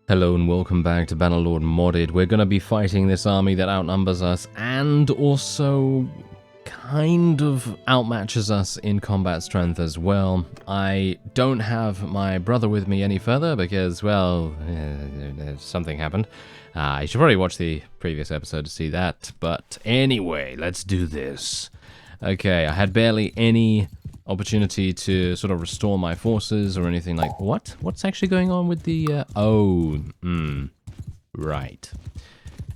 Hello and welcome back to Bannerlord Modded. We're going to be fighting this army that outnumbers us and also kind of outmatches us in combat strength as well. I don't have my brother with me any further because, well, something happened. You should probably watch the previous episode to see that. But anyway, let's do this. Okay, I had barely any opportunity to sort of restore my forces or anything like... What's actually going on with the... Right.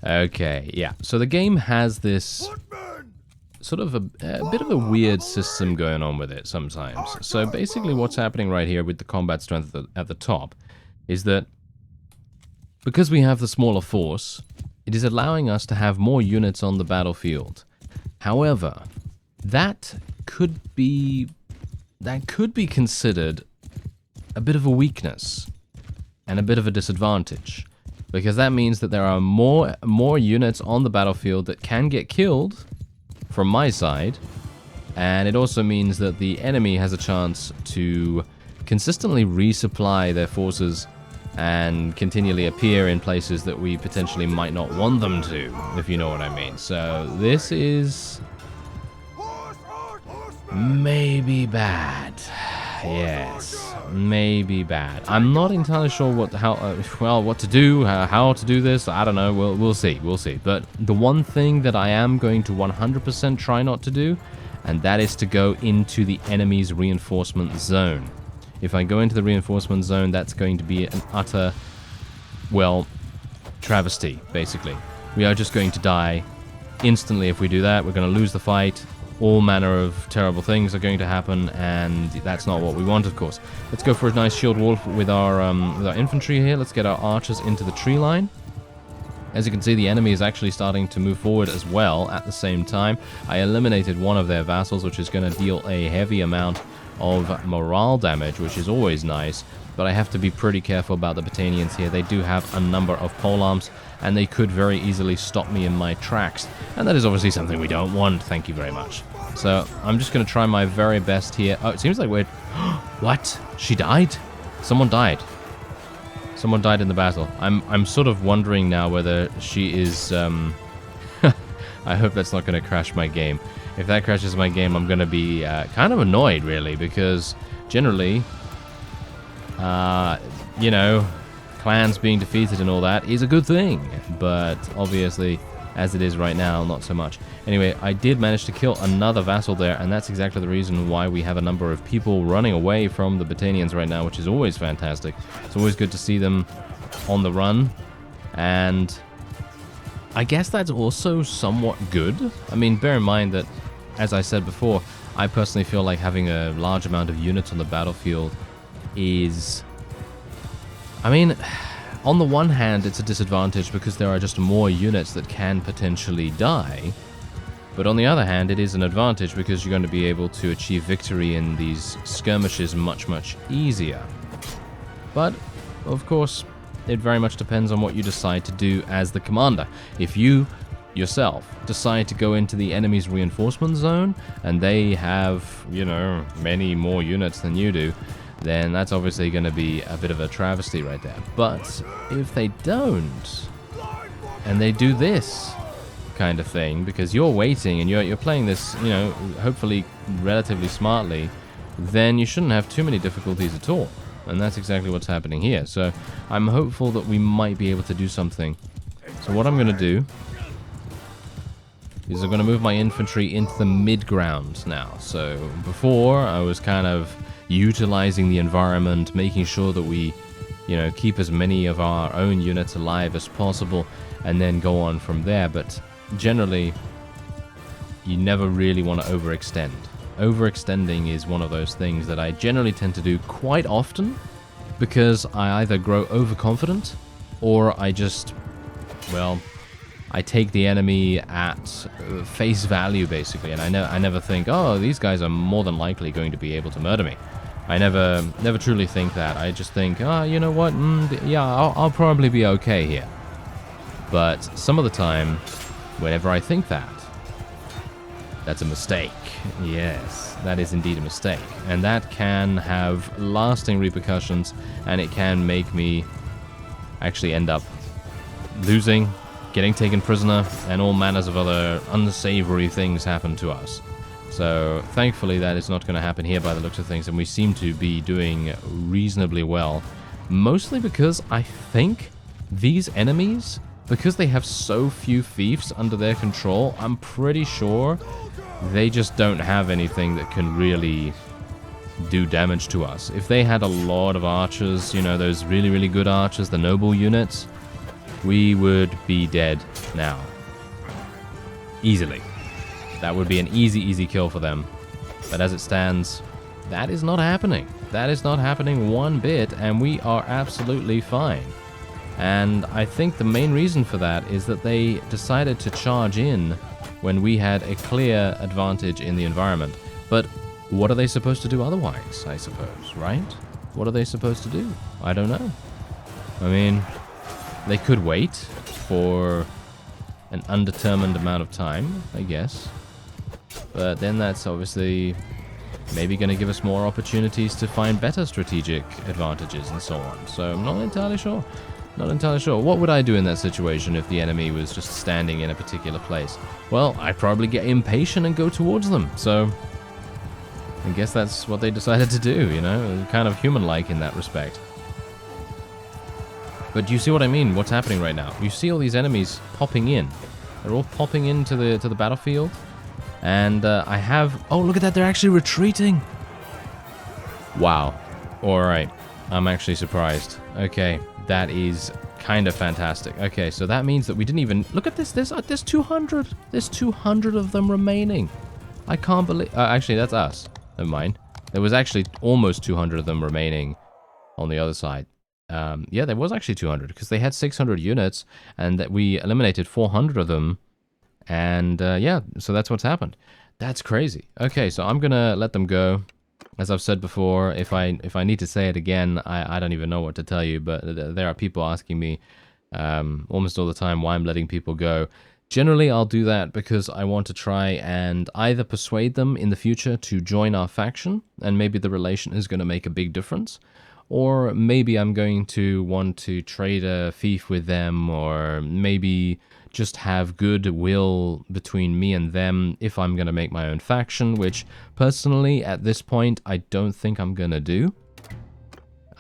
Okay, yeah. So the game has this sort of a bit of a weird system going on with it sometimes. So basically what's happening right here with the combat strength at the top is that because we have the smaller force, it is allowing us to have more units on the battlefield. However, that could be considered a bit of a weakness and a bit of a disadvantage, because that means that there are more units on the battlefield that can get killed from my side, and it also means that the enemy has a chance to consistently resupply their forces and continually appear in places that we potentially might not want them to, if you know what I mean. So this is maybe bad. Yes, maybe bad. I'm not entirely sure what to do, how to do this. I don't know. We'll see. But the one thing that I am going to 100% try not to do, and that is to go into the enemy's reinforcement zone. If I go into the reinforcement zone, that's going to be an utter, well, travesty, basically. We are just going to die instantly if we do that. We're going to lose the fight. All manner of terrible things are going to happen, and that's not what we want, of course. Let's go for a nice shield wall with our infantry here. Let's get our archers into the tree line. As you can see, the enemy is actually starting to move forward as well at the same time. I eliminated one of their vassals, which is going to deal a heavy amount of morale damage, which is always nice. But I have to be pretty careful about the Battanians here. They do have a number of polearms, and they could very easily stop me in my tracks. And that is obviously something we don't want. Thank you very much. So I'm just going to try my very best here. Oh, it seems like we're... What? She died? Someone died. Someone died in the battle. I'm sort of wondering now whether she is... I hope that's not going to crash my game. If that crashes my game, I'm going to be kind of annoyed, really, because generally... you know, clans being defeated and all that is a good thing, but obviously, as it is right now, not so much. Anyway, I did manage to kill another vassal there, and that's exactly the reason why we have a number of people running away from the Battanians right now, which is always fantastic. It's always good to see them on the run, and I guess that's also somewhat good. I mean, bear in mind that, as I said before, I personally feel like having a large amount of units on the battlefield is... I mean, on the one hand, it's a disadvantage because there are just more units that can potentially die. But on the other hand, it is an advantage because you're going to be able to achieve victory in these skirmishes much, much easier. But, of course, it very much depends on what you decide to do as the commander. If you yourself decide to go into the enemy's reinforcement zone, and they have, you know, many more units than you do, then that's obviously going to be a bit of a travesty right there. But if they don't, and they do this kind of thing, because you're waiting and you're playing this, you know, hopefully relatively smartly, then you shouldn't have too many difficulties at all. And that's exactly what's happening here. So I'm hopeful that we might be able to do something. So what I'm going to do is I'm going to move my infantry into the mid-ground now. So before, I was kind of utilizing the environment, making sure that we, you know, keep as many of our own units alive as possible, and then go on from there. But generally, you never really want to overextend. Overextending is one of those things that I generally tend to do quite often, because I either grow overconfident, or I just, well, I take the enemy at face value, basically, and I never think, oh, these guys are more than likely going to be able to murder me. I never truly think that. I just think, oh, you know what, yeah, I'll probably be okay here. But some of the time, whenever I think that, that's a mistake. Yes, that is indeed a mistake. And that can have lasting repercussions, and it can make me actually end up losing, getting taken prisoner, and all manners of other unsavory things happen to us. So thankfully that is not going to happen here by the looks of things, and we seem to be doing reasonably well. Mostly because I think these enemies, because they have so few fiefs under their control, I'm pretty sure they just don't have anything that can really do damage to us. If they had a lot of archers, you know, those really, really good archers, the noble units, we would be dead now. Easily. That would be an easy, easy kill for them. But as it stands, that is not happening. That is not happening one bit, and we are absolutely fine. And I think the main reason for that is that they decided to charge in when we had a clear advantage in the environment. But what are they supposed to do otherwise, I suppose, right? What are they supposed to do? I don't know. I mean, they could wait for an undetermined amount of time, I guess. But then that's obviously maybe going to give us more opportunities to find better strategic advantages and so on. So I'm not entirely sure. Not entirely sure. What would I do in that situation if the enemy was just standing in a particular place? Well, I'd probably get impatient and go towards them. So I guess that's what they decided to do, you know? Kind of human-like in that respect. But do you see what I mean? What's happening right now? You see all these enemies popping in. They're all popping into the battlefield. And I have... Oh, look at that. They're actually retreating. Wow. Alright. I'm actually surprised. Okay. That is kind of fantastic. Okay, so that means that we didn't even... Look at this. There's 200. There's 200 of them remaining. I can't believe... actually, that's us. Never mind. There was actually almost 200 of them remaining on the other side. Yeah, there was actually 200 because they had 600 units and that we eliminated 400 of them. And yeah, so that's what's happened. That's crazy. Okay, so I'm gonna let them go. As I've said before, if I need to say it again, I don't even know what to tell you. But there are people asking me almost all the time why I'm letting people go. Generally, I'll do that because I want to try and either persuade them in the future to join our faction, and maybe the relation is going to make a big difference. Or maybe I'm going to want to trade a fief with them, or maybe just have goodwill between me and them if I'm going to make my own faction, which personally at this point I don't think I'm going to do.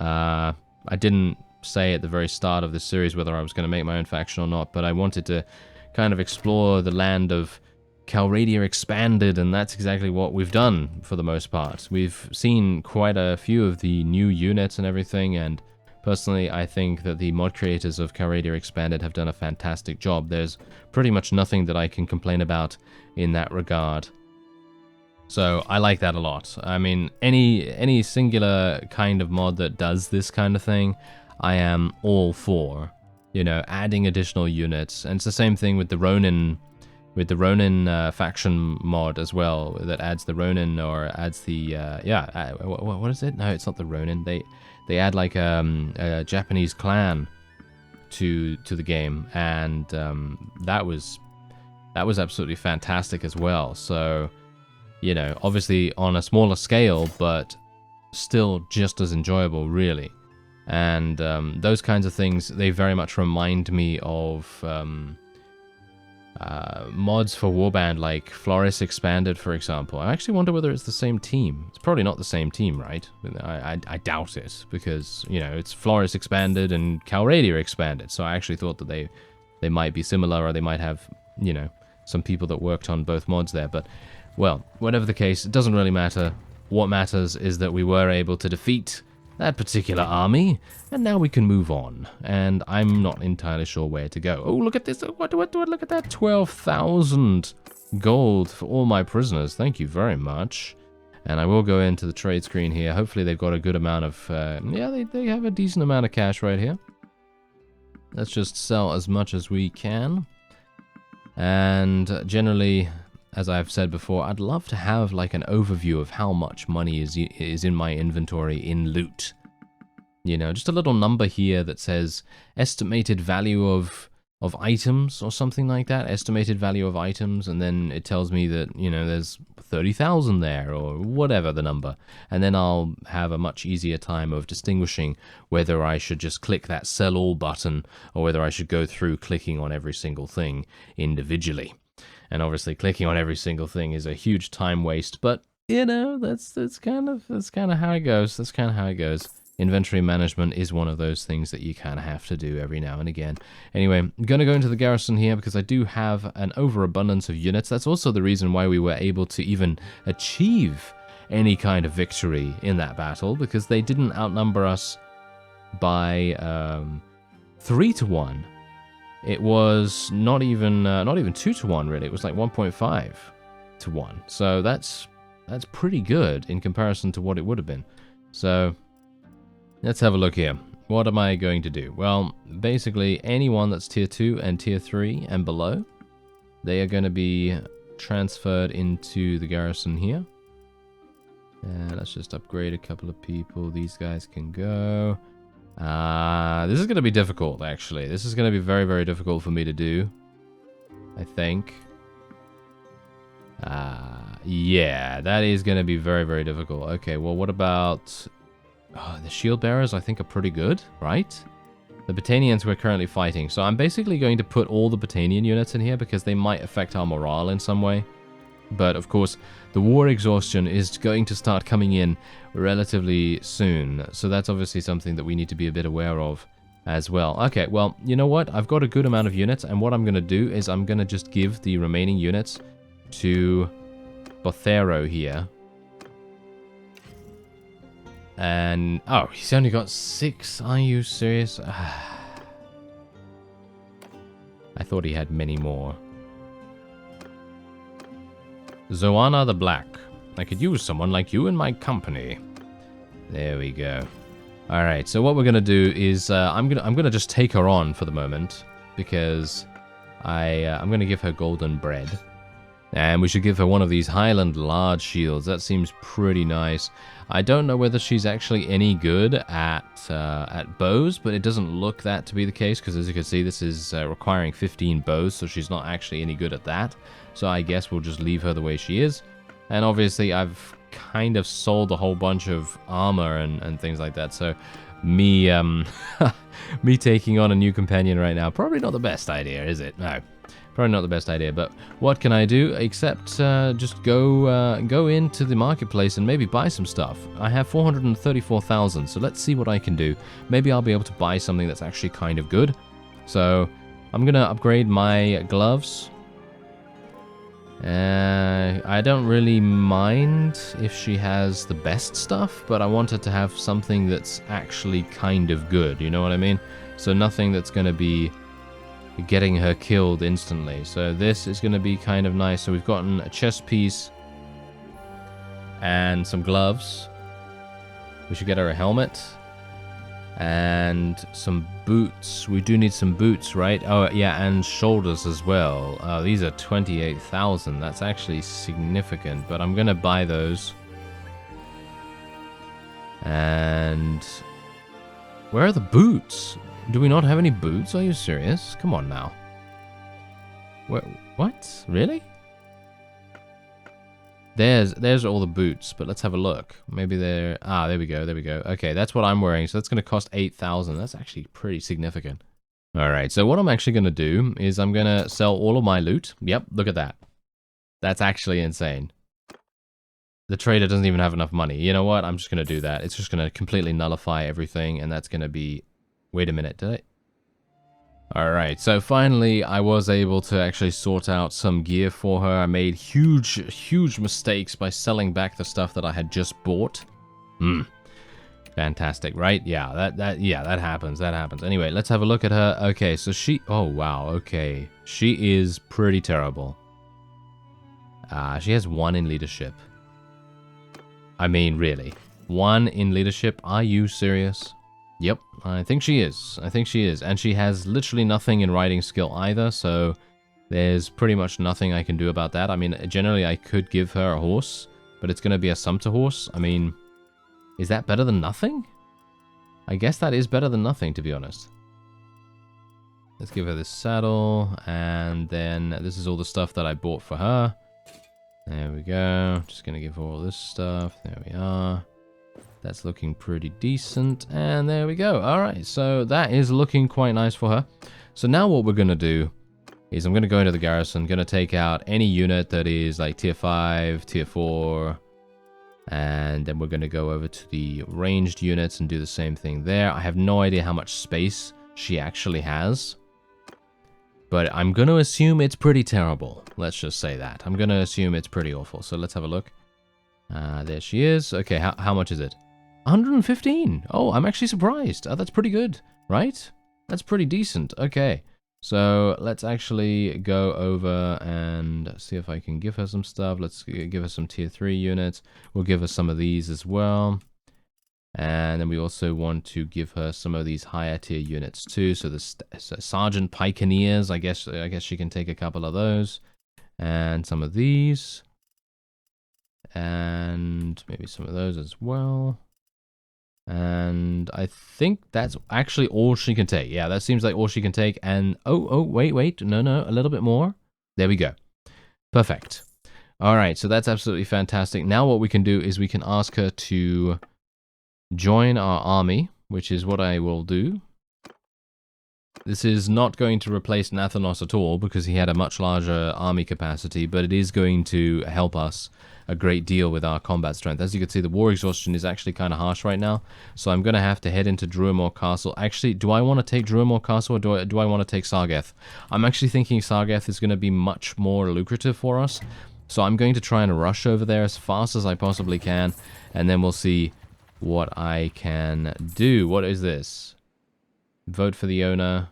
I didn't say at the very start of this series whether I was going to make my own faction or not, but I wanted to kind of explore the land of Calradia expanded, and that's exactly what we've done for the most part. We've seen quite a few of the new units and everything, and personally I think that the mod creators of Calradia expanded have done a fantastic job. There's pretty much nothing that I can complain about in that regard. So I like that a lot. I mean, any singular kind of mod that does this kind of thing, I am all for. You know, adding additional units, and it's the same thing with the Ronin. With the Ronin faction mod as well, that adds the Ronin or adds the what is it? No, it's not the Ronin. They add like a Japanese clan to the game, and that was absolutely fantastic as well. So, you know, obviously on a smaller scale, but still just as enjoyable, really. And those kinds of things, they very much remind me of mods for Warband, like Floris Expanded, for example. I actually wonder whether it's the same team. It's probably not the same team, right? I doubt it, because, you know, it's Floris Expanded and Calradia Expanded, so I actually thought that they might be similar, or they might have, you know, some people that worked on both mods there. But, well, whatever the case, it doesn't really matter. What matters is that we were able to defeat that particular army, and now we can move on. And I'm not entirely sure where to go. Oh, look at this. What, look at that. 12,000 gold for all my prisoners. Thank you very much. And I will go into the trade screen here. Hopefully they've got a good amount of... yeah, they have a decent amount of cash right here. Let's just sell as much as we can. And generally, as I've said before, I'd love to have like an overview of how much money is in my inventory in loot. You know, just a little number here that says estimated value of of items or something like that, estimated value of items, and then it tells me that, you know, there's 30,000 there or whatever the number, and then I'll have a much easier time of distinguishing whether I should just click that sell all button or whether I should go through clicking on every single thing individually. And obviously clicking on every single thing is a huge time waste, but you know, that's kind of how it goes. That's kind of how it goes. Inventory management is one of those things that you kind of have to do every now and again. Anyway, I'm going to go into the garrison here because I do have an overabundance of units. That's also the reason why we were able to even achieve any kind of victory in that battle, because they didn't outnumber us by 3 to 1. It was not even 2 to 1 really. It was like 1.5 to 1. So that's pretty good in comparison to what it would have been. So let's have a look here. What am I going to do? Well, basically anyone that's tier 2 and tier 3 and below, they are going to be transferred into the garrison here. And let's just upgrade a couple of people. These guys can go. This is going to be difficult, actually. This is going to be very, very difficult for me to do, I think. Yeah, that is going to be very, very difficult. Okay, well, what about... the shield bearers, I think, are pretty good, right? The Botanians we're currently fighting. So I'm basically going to put all the Botanian units in here because they might affect our morale in some way. But, of course, the war exhaustion is going to start coming in relatively soon. So that's obviously something that we need to be a bit aware of as well. Okay, well, you know what? I've got a good amount of units, and what I'm going to do is I'm going to just give the remaining units to Bothero here. And, oh, he's only got 6. Are you serious? I thought he had many more. Zoana the Black. I could use someone like you in my company. There we go. Alright, so what we're going to do is I'm gonna just take her on for the moment, because I'm going to give her golden bread. And we should give her one of these Highland large shields. That seems pretty nice. I don't know whether she's actually any good at bows, but it doesn't look that to be the case, because as you can see, this is requiring 15 bows, so she's not actually any good at that. So I guess we'll just leave her the way she is. And obviously, I've kind of sold a whole bunch of armor and things like that, so me me taking on a new companion right now, probably not the best idea, is it? No. Probably not the best idea, but what can I do except just go into the marketplace and maybe buy some stuff. I have 434,000, so let's see what I can do. Maybe I'll be able to buy something that's actually kind of good. So I'm going to upgrade my gloves. I don't really mind if she has the best stuff, but I want her to have something that's actually kind of good, you know what I mean? So nothing that's going to be getting her killed instantly. So this is going to be kind of nice. So we've gotten a chest piece and some gloves. We should get her a helmet and some boots. We do need some boots, right? Oh yeah, and shoulders as well. These are 28,000. That's actually significant, but I'm going to buy those. And where are the boots? Do we not have any boots? Are you serious? Come on now. What? Really? There's all the boots, but let's have a look. Maybe they're... Ah, there we go, there we go. Okay, that's what I'm wearing, so that's going to cost 8,000. That's actually pretty significant. Alright, so what I'm actually going to do is I'm going to sell all of my loot. Yep, look at that. That's actually insane. The trader doesn't even have enough money. You know what? I'm just going to do that. It's just going to completely nullify everything, and that's going to be... Wait a minute, did I? Alright, so finally I was able to actually sort out some gear for her. I made huge mistakes by selling back the stuff that I had just bought. Fantastic, right? Yeah, that happens, Anyway, let's have a look at her. Okay, so she... Oh, wow, okay. She is pretty terrible. She has 1 in leadership. I mean, really. 1 in leadership? Are you serious? Yep, I think she is. And she has literally nothing in riding skill either, so there's pretty much nothing I can do about that. I mean, generally I could give her a horse, but it's going to be a sumpter horse. I mean, is that better than nothing? I guess that is better than nothing, to be honest. Let's give her this saddle, and then this is all the stuff that I bought for her. There we go. Just gonna give her all this stuff. There we are. That's looking pretty decent, and there we go. Alright, so that is looking quite nice for her. So now what we're gonna do is I'm gonna go into the garrison, gonna take out any unit that is like tier 5, tier 4, and then we're gonna go over to the ranged units and do the same thing there. I have no idea how much space she actually has, but I'm going to assume it's pretty terrible. Let's just say that. I'm going to assume it's pretty awful. So let's have a look. There she is. Okay, how much is it? 115. Oh, I'm actually surprised. Oh, that's pretty good, right? That's pretty decent. Okay, so let's actually go over and see if I can give her some stuff. Let's give her some tier 3 units. We'll give her some of these as well. And then we also want to give her some of these higher tier units too. So the Sergeant Pikeneers, I guess she can take a couple of those. And some of these. And maybe some of those as well. And I think that's actually all she can take. Yeah, that seems like all she can take. And wait. No, a little bit more. There we go. Perfect. All right, so that's absolutely fantastic. Now what we can do is we can ask her to join our army, which is what I will do. This is not going to replace Nathanos at all because he had a much larger army capacity, but it is going to help us a great deal with our combat strength. As you can see, the war exhaustion is actually kind of harsh right now, so I'm going to have to head into Druimore Castle. Actually, do I want to take Druimore Castle or do I want to take Sargeth? I'm actually thinking Sargeth is going to be much more lucrative for us, so I'm going to try and rush over there as fast as I possibly can, and then we'll see what I can do. What is this? Vote for the owner.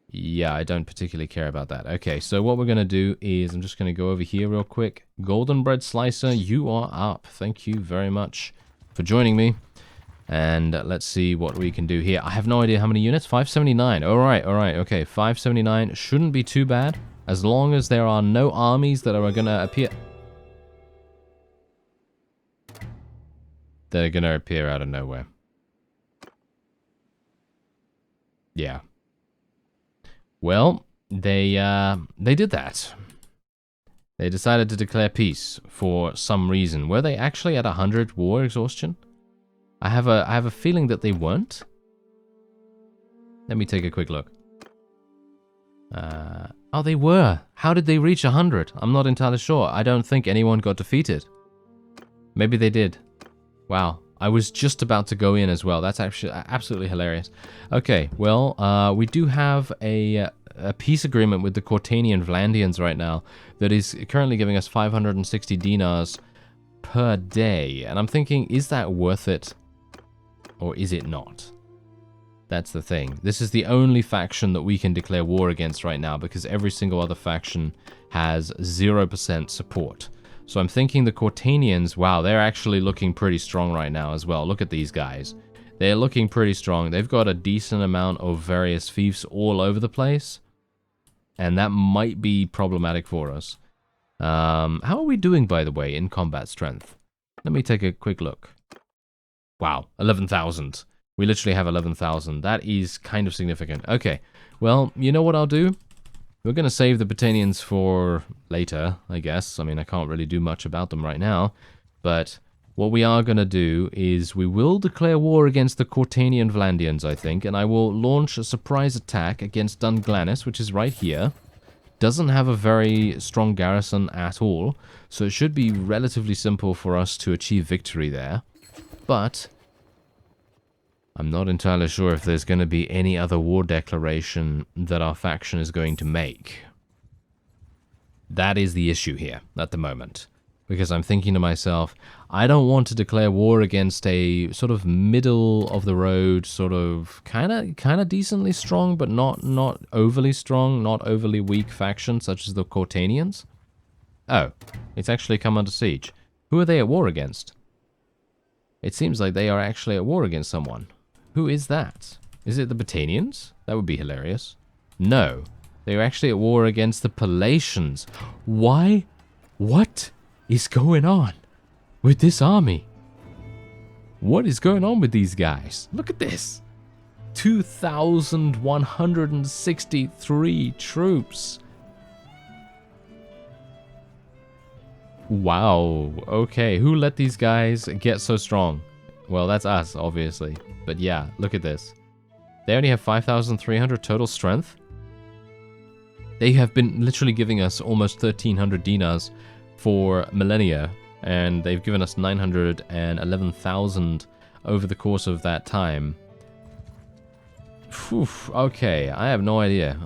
Yeah, I don't particularly care about that. Okay, so what we're going to do is I'm just going to go over here real quick. Golden Bread Slicer, you are up. Thank you very much for joining me. And let's see what we can do here. I have no idea how many units. 579. All right. Okay, 579 shouldn't be too bad as long as there are no armies that are going to appear. They're going to appear out of nowhere. Yeah. Well, they did that. They decided to declare peace for some reason. Were they actually at 100 war exhaustion? I have a feeling that they weren't. Let me take a quick look. Oh, they were. How did they reach 100? I'm not entirely sure. I don't think anyone got defeated. Maybe they did. Wow. I was just about to go in as well. That's actually absolutely hilarious. Okay, well, we do have a peace agreement with the Cortanian Vlandians right now that is currently giving us 560 dinars per day. And I'm thinking, is that worth it? Or is it not? That's the thing. This is the only faction that we can declare war against right now because every single other faction has 0% support. So I'm thinking the Cortanians, wow, they're actually looking pretty strong right now as well. Look at these guys. They're looking pretty strong. They've got a decent amount of various fiefs all over the place. And that might be problematic for us. How are we doing, by the way, in combat strength? Let me take a quick look. Wow, 11,000. We literally have 11,000. That is kind of significant. Okay, well, you know what I'll do? We're going to save the Britannians for later, I guess. I mean, I can't really do much about them right now. But what we are going to do is we will declare war against the Cortanian Vlandians, I think. And I will launch a surprise attack against Dunglanis, which is right here. Doesn't have a very strong garrison at all. So it should be relatively simple for us to achieve victory there. But I'm not entirely sure if there's going to be any other war declaration that our faction is going to make. That is the issue here at the moment. Because I'm thinking to myself, I don't want to declare war against a sort of middle of the road, sort of kind of decently strong, but not overly strong, not overly weak faction such as the Cortanians. Oh, it's actually come under siege. Who are they at war against? It seems like they are actually at war against someone. Who is that? Is it the Britannians? That would be hilarious. No. They are actually at war against the Palatians. Why? What is going on with this army? What is going on with these guys? Look at this. 2,163 troops. Wow. Okay, who let these guys get so strong? Well, that's us, obviously. But yeah, look at this. They only have 5,300 total strength. They have been literally giving us almost 1,300 dinars for millennia, and they've given us 911,000 over the course of that time. Whew, okay, I have no idea.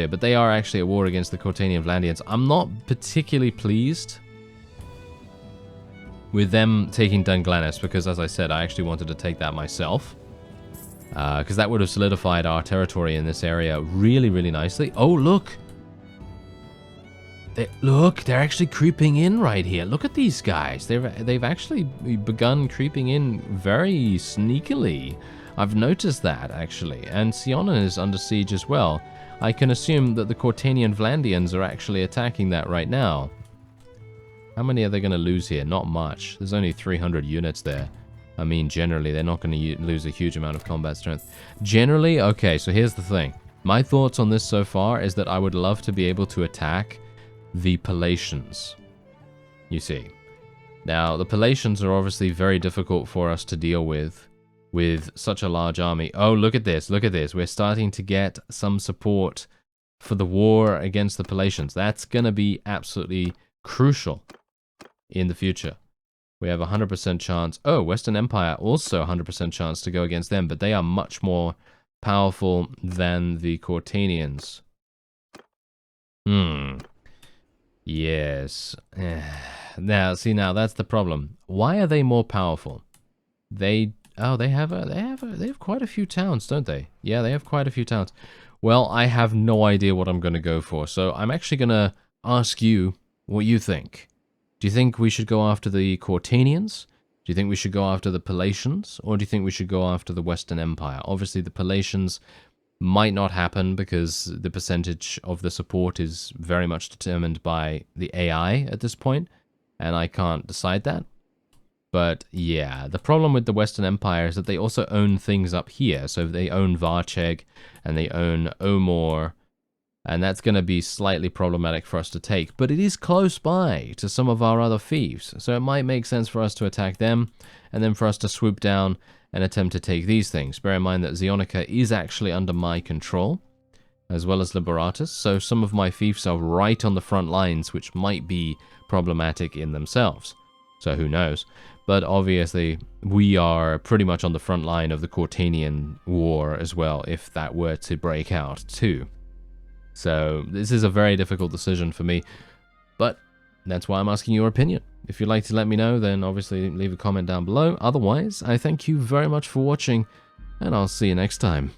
But they are actually at war against the Cortanian Vlandians. I'm not particularly pleased with them taking Dunglanis, because as I said, I actually wanted to take that myself. Because that would have solidified our territory in this area really, really nicely. Oh, look! They're actually creeping in right here. Look at these guys. They've actually begun creeping in very sneakily. I've noticed that, actually. And Siona is under siege as well. I can assume that the Cortanian Vlandians are actually attacking that right now. How many are they going to lose here? Not much. There's only 300 units there. I mean, generally, they're not going to lose a huge amount of combat strength. Generally, okay, so here's the thing. My thoughts on this so far is that I would love to be able to attack the Palatians. You see. Now, the Palatians are obviously very difficult for us to deal with such a large army. Oh, look at this, look at this. We're starting to get some support for the war against the Palatians. That's going to be absolutely crucial in the future. We have a 100% chance. Oh, Western Empire also 100% chance to go against them, but they are much more powerful than the Cortanians. Yes. Now, see, now that's the problem. Why are they more powerful? They have quite a few towns, don't they? Yeah, they have quite a few towns. Well, I have no idea what I'm going to go for, so I'm actually going to ask you what you think. Do you think we should go after the Cortanians? Do you think we should go after the Palatians? Or do you think we should go after the Western Empire? Obviously, the Palatians might not happen because the percentage of the support is very much determined by the AI at this point, and I can't decide that. But yeah, the problem with the Western Empire is that they also own things up here. So they own Varcheg and they own Omor, and that's going to be slightly problematic for us to take. But it is close by to some of our other fiefs, so it might make sense for us to attack them, and then for us to swoop down and attempt to take these things. Bear in mind that Zionica is actually under my control, as well as Liberatus, so some of my fiefs are right on the front lines, which might be problematic in themselves. So who knows? But obviously, we are pretty much on the front line of the Cortanian War as well, if that were to break out too. So this is a very difficult decision for me, but that's why I'm asking your opinion. If you'd like to let me know, then obviously leave a comment down below. Otherwise, I thank you very much for watching, and I'll see you next time.